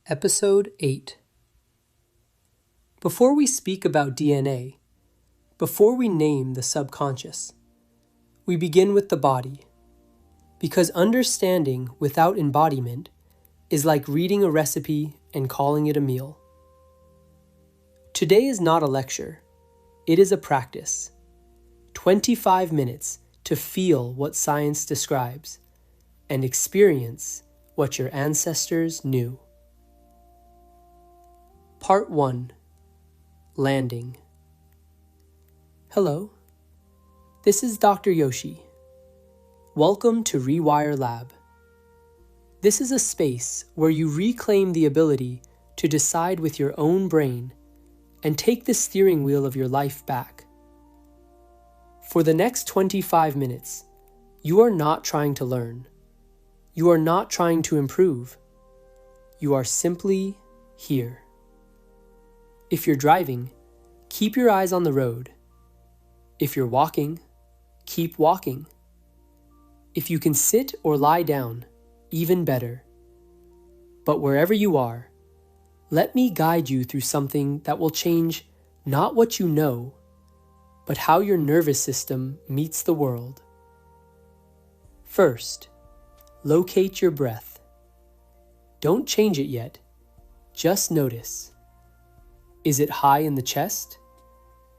Episode 8. Before we speak about DNA, before we name the subconscious, we begin with the body, because understanding without embodiment is like reading a recipe and calling it a meal. Today is not a lecture, it is a practice. 25 minutes to feel what science describes and experience what your ancestors knew. Part 1. Landing. Hello, this is Dr. Yoshi. Welcome to Rewire Lab. This is a space where you reclaim the ability to decide with your own brain and take the steering wheel of your life back. For the next 25 minutes, you are not trying to learn. You are not trying to improve. You are simply here. If you're driving, keep your eyes on the road. If you're walking, keep walking. If you can sit or lie down, even better. But wherever you are, let me guide you through something that will change not what you know, but how your nervous system meets the world. First, locate your breath. Don't change it yet, just notice. Is it high in the chest?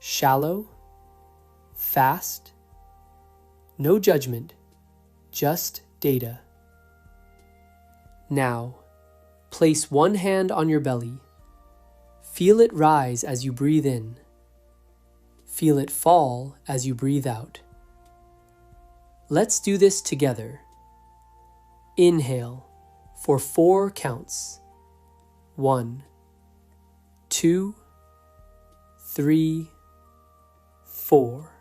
Shallow? Fast? No judgment, just data. Now, place one hand on your belly. Feel it rise as you breathe in. Feel it fall as you breathe out. Let's do this together. Inhale for 4 counts. 1, 2, 3, 4.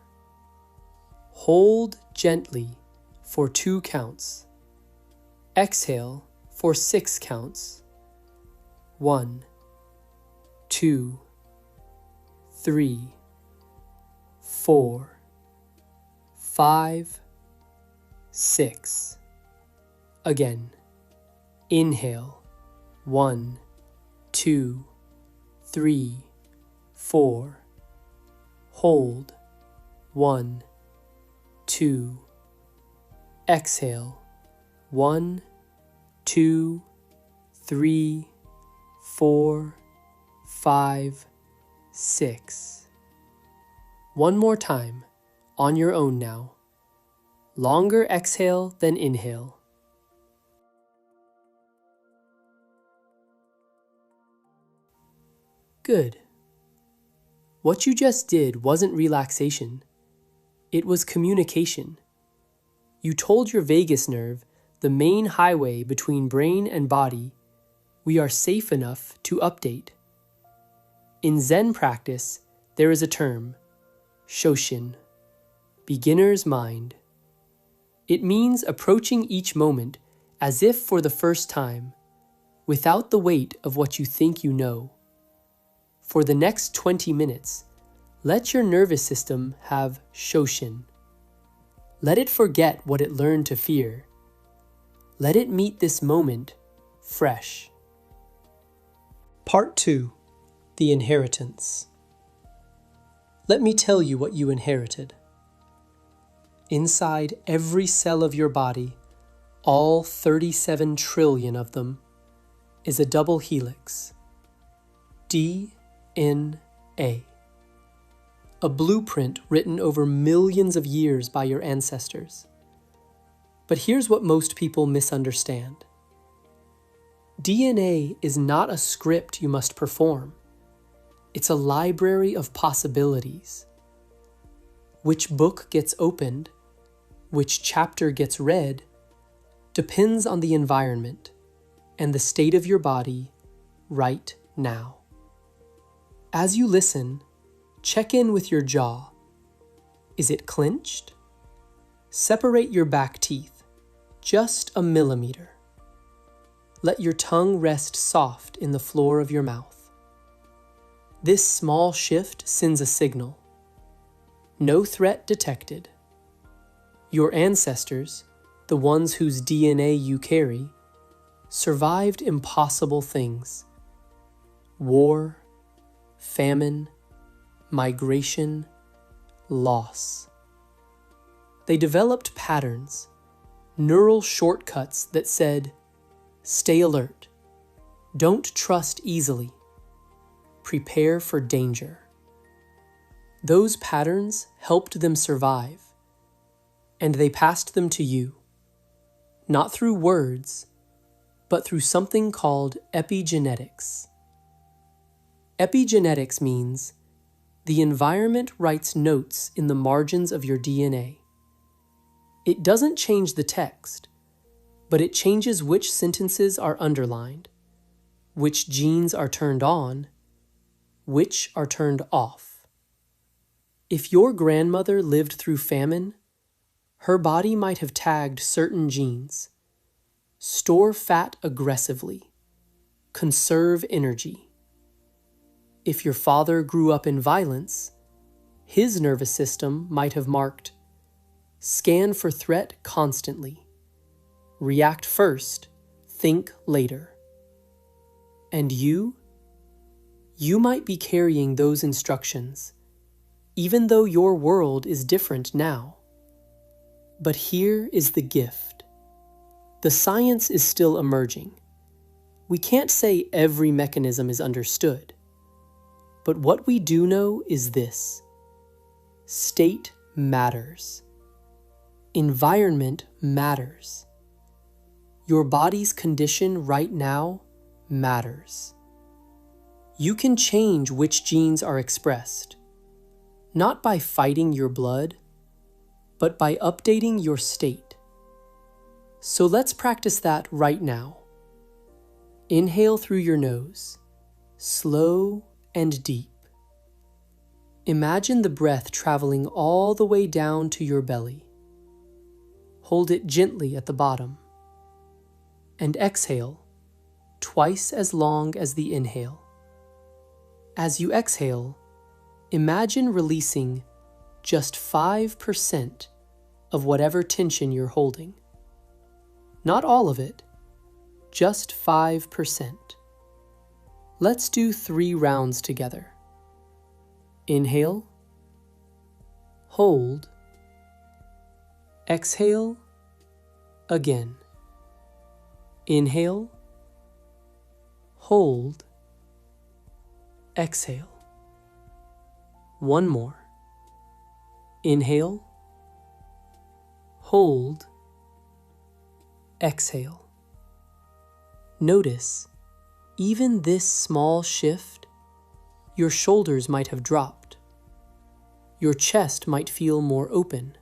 Hold gently for 2 counts. Exhale for 6 counts. 1, 2, 3, 4, 5, 6. Again. Inhale. 1, 2, 3, 4. Hold. 1, 2. Exhale. 1, 2, 3, 4, 5, 6. One more time, on your own now. Longer exhale than inhale. Good. What you just did wasn't relaxation. It was communication. You told your vagus nerve, the main highway between brain and body, we are safe enough to update. In Zen practice, there is a term, Shoshin, beginner's mind. It means approaching each moment as if for the first time, without the weight of what you think you know. For the next 20 minutes, let your nervous system have Shoshin. Let it forget what it learned to fear. Let it meet this moment fresh. Part 2. The Inheritance. Let me tell you what you inherited. Inside every cell of your body, all 37 trillion of them, is a double helix. DNA. A blueprint written over millions of years by your ancestors. But here's what most people misunderstand. DNA is not a script you must perform. It's a library of possibilities. Which book gets opened, which chapter gets read, depends on the environment and the state of your body right now. As you listen, check in with your jaw. Is it clenched? Separate your back teeth, just a millimeter. Let your tongue rest soft in the floor of your mouth. This small shift sends a signal. No threat detected. Your ancestors, the ones whose DNA you carry, survived impossible things: war, famine, migration, loss. They developed patterns, neural shortcuts that said, stay alert, don't trust easily, prepare for danger. Those patterns helped them survive, and they passed them to you, not through words, but through something called epigenetics. Epigenetics means the environment writes notes in the margins of your DNA. It doesn't change the text, but it changes which sentences are underlined, which genes are turned on, which are turned off. If your grandmother lived through famine, her body might have tagged certain genes: store fat aggressively, conserve energy. If your father grew up in violence, his nervous system might have marked scan for threat constantly, react first, think later. And you might be carrying those instructions, even though your world is different now. But here is the gift. The science is still emerging. We can't say every mechanism is understood. But what we do know is this: state matters. Environment matters. Your body's condition right now matters. You can change which genes are expressed, not by fighting your blood, but by updating your state. So let's practice that right now. Inhale through your nose, slow and deep. Imagine the breath traveling all the way down to your belly. Hold it gently at the bottom. And exhale, twice as long as the inhale. As you exhale, imagine releasing just 5% of whatever tension you're holding. Not all of it, just 5%. Let's do 3 rounds together. Inhale, hold, exhale, again. Inhale, hold, exhale. One more. Inhale, hold, exhale. Notice, even this small shift, your shoulders might have dropped. Your chest might feel more open.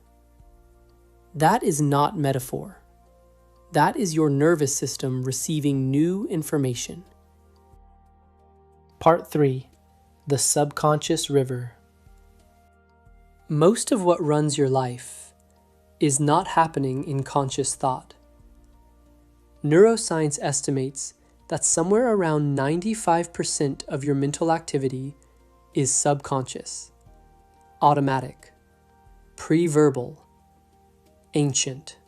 That is not metaphor. That is your nervous system receiving new information. Part 3. The Subconscious River. Most of what runs your life is not happening in conscious thought. Neuroscience estimates that somewhere around 95% of your mental activity is subconscious, automatic, pre-verbal, ancient.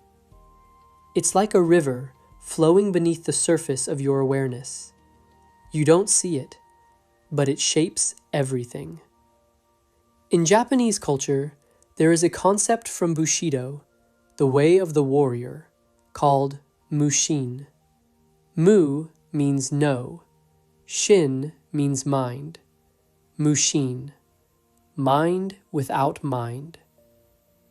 It's like a river flowing beneath the surface of your awareness. You don't see it, but it shapes everything. In Japanese culture, there is a concept from Bushido, the way of the warrior, called Mushin. Mu means no. Shin means mind. Mushin, mind without mind.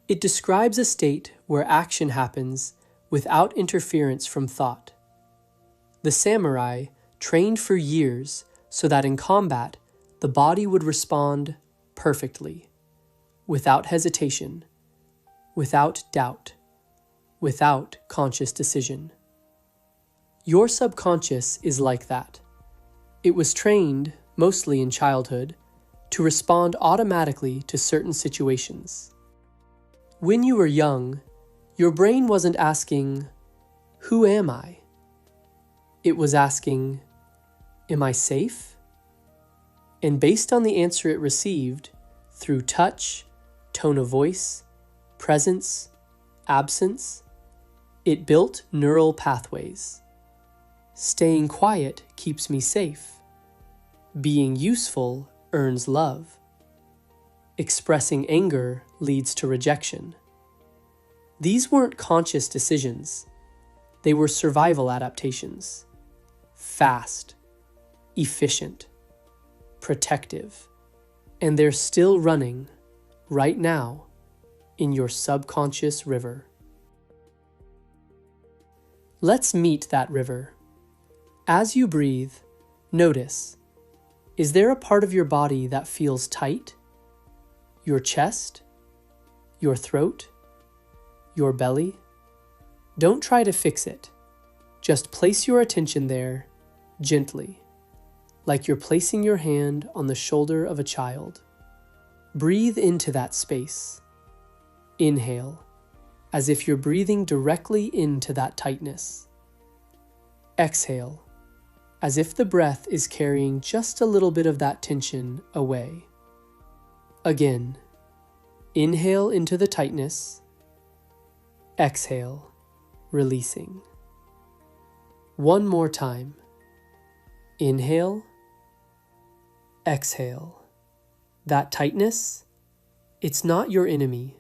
It describes a state where action happens without interference from thought. The samurai trained for years so that in combat, the body would respond perfectly, without hesitation, without doubt, without conscious decision. Your subconscious is like that. It was trained, mostly in childhood, to respond automatically to certain situations. When you were young, your brain wasn't asking, "Who am I?" It was asking, "Am I safe?" And based on the answer it received, through touch, tone of voice, presence, absence, it built neural pathways. Staying quiet keeps me safe. Being useful earns love. Expressing anger leads to rejection. These weren't conscious decisions. They were survival adaptations. Fast, efficient, protective. And they're still running, right now, in your subconscious river. Let's meet that river. As you breathe, notice, is there a part of your body that feels tight? Your chest? Your throat? Your belly? Don't try to fix it. Just place your attention there, gently, like you're placing your hand on the shoulder of a child. Breathe into that space. Inhale, as if you're breathing directly into that tightness. Exhale, as if the breath is carrying just a little bit of that tension away. Again, inhale into the tightness. Exhale, releasing. One more time. Inhale. Exhale. That tightness, it's not your enemy.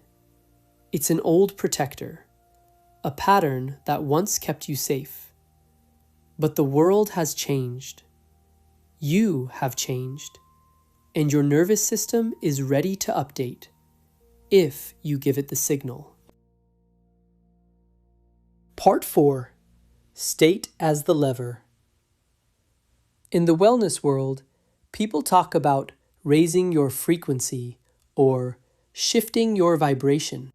It's an old protector, a pattern that once kept you safe. But the world has changed. You have changed, and your nervous system is ready to update if you give it the signal. Part 4. State as the lever. In the wellness world, people talk about raising your frequency or shifting your vibration.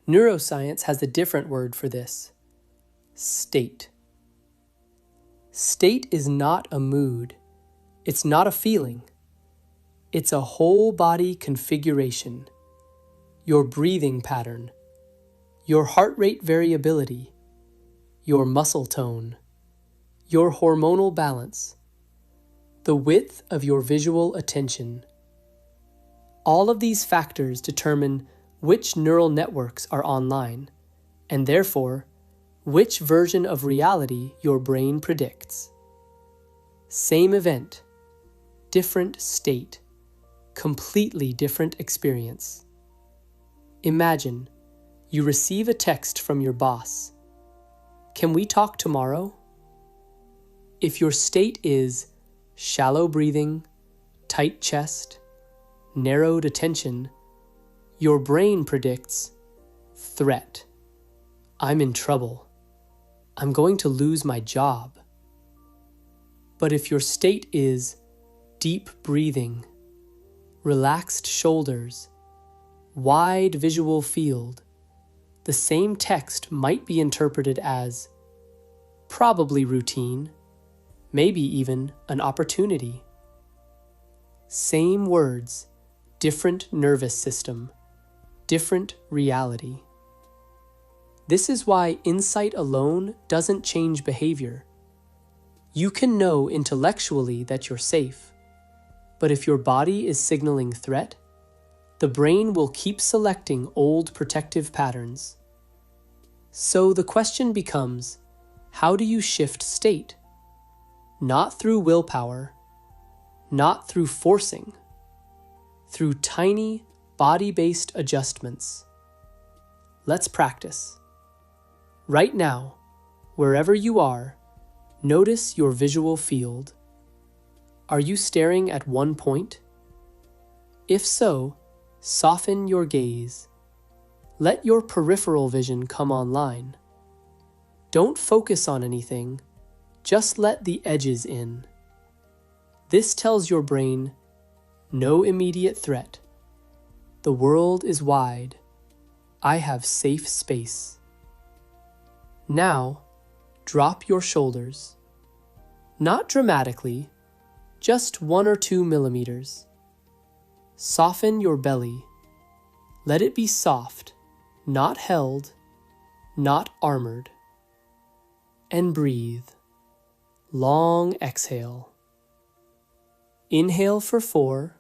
Neuroscience has a different word for this: state. State is not a mood. It's not a feeling. It's a whole body configuration. Your breathing pattern, your heart rate variability, your muscle tone, your hormonal balance, the width of your visual attention. All of these factors determine which neural networks are online, and therefore, which version of reality your brain predicts. Same event, different state, completely different experience. Imagine you receive a text from your boss. Can we talk tomorrow? If your state is shallow breathing, tight chest, narrowed attention, your brain predicts threat. I'm in trouble. I'm going to lose my job. But if your state is deep breathing, relaxed shoulders, wide visual field, the same text might be interpreted as probably routine, maybe even an opportunity. Same words, different nervous system, different reality. This is why insight alone doesn't change behavior. You can know intellectually that you're safe, but if your body is signaling threat, the brain will keep selecting old protective patterns. So the question becomes, how do you shift state? Not through willpower, not through forcing, through tiny body-based adjustments. Let's practice. Right now, wherever you are, notice your visual field. Are you staring at one point? If so, soften your gaze. Let your peripheral vision come online. Don't focus on anything, just let the edges in. This tells your brain, no immediate threat. The world is wide. I have safe space. Now, drop your shoulders. Not dramatically, just 1 or 2 millimeters. Soften your belly. Let it be soft, not held, not armored. And breathe. Long exhale. Inhale for 4.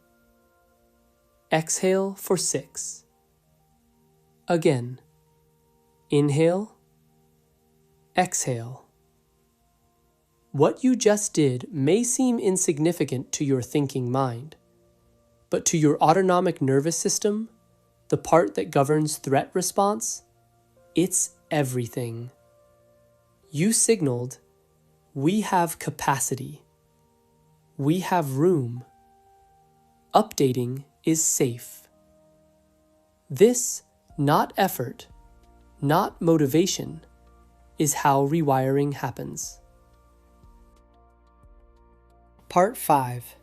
Exhale for 6. Again. Inhale. Exhale. What you just did may seem insignificant to your thinking mind, but to your autonomic nervous system, the part that governs threat response, it's everything. You signaled, we have capacity. We have room. Updating is safe. This, not effort, not motivation, is how rewiring happens. Part 5.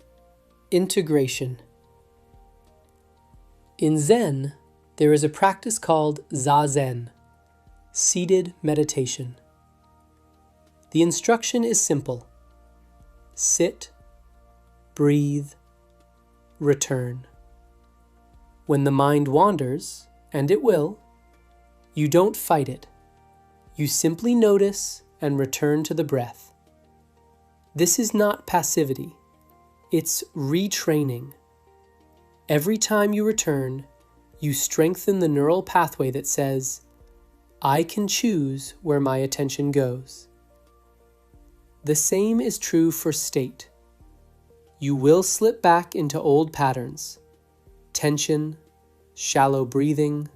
Integration. In Zen, there is a practice called Zazen, seated meditation. The instruction is simple. Sit, breathe, return. When the mind wanders, and it will, you don't fight it. You simply notice and return to the breath. This is not passivity. It's retraining. Every time you return, you strengthen the neural pathway that says, I can choose where my attention goes. The same is true for state. You will slip back into old patterns, tension, shallow breathing,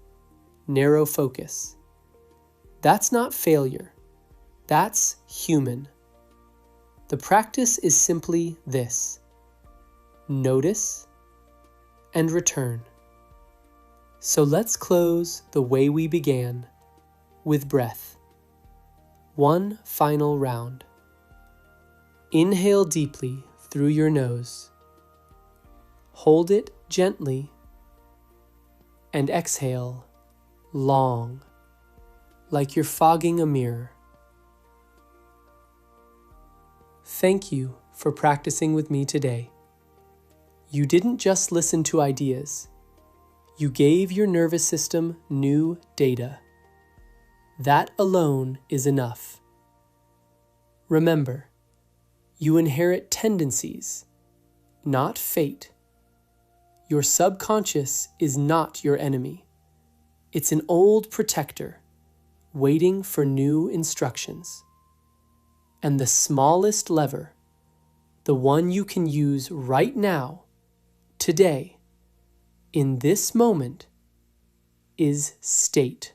narrow focus. That's not failure. That's human. The practice is simply this: notice and return. So let's close the way we began, with breath. One final round. Inhale deeply through your nose. Hold it gently. And exhale long, like you're fogging a mirror. Thank you for practicing with me today. You didn't just listen to ideas. You gave your nervous system new data. That alone is enough. Remember, you inherit tendencies, not fate. Your subconscious is not your enemy. It's an old protector, waiting for new instructions. And the smallest lever, the one you can use right now, today, in this moment, is state.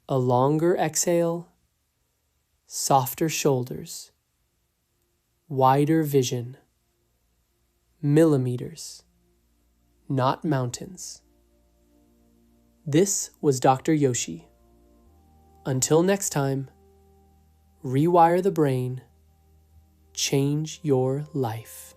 A longer exhale, softer shoulders, wider vision, millimeters, not mountains. This was Dr. Yoshi. Until next time, rewire the brain, change your life.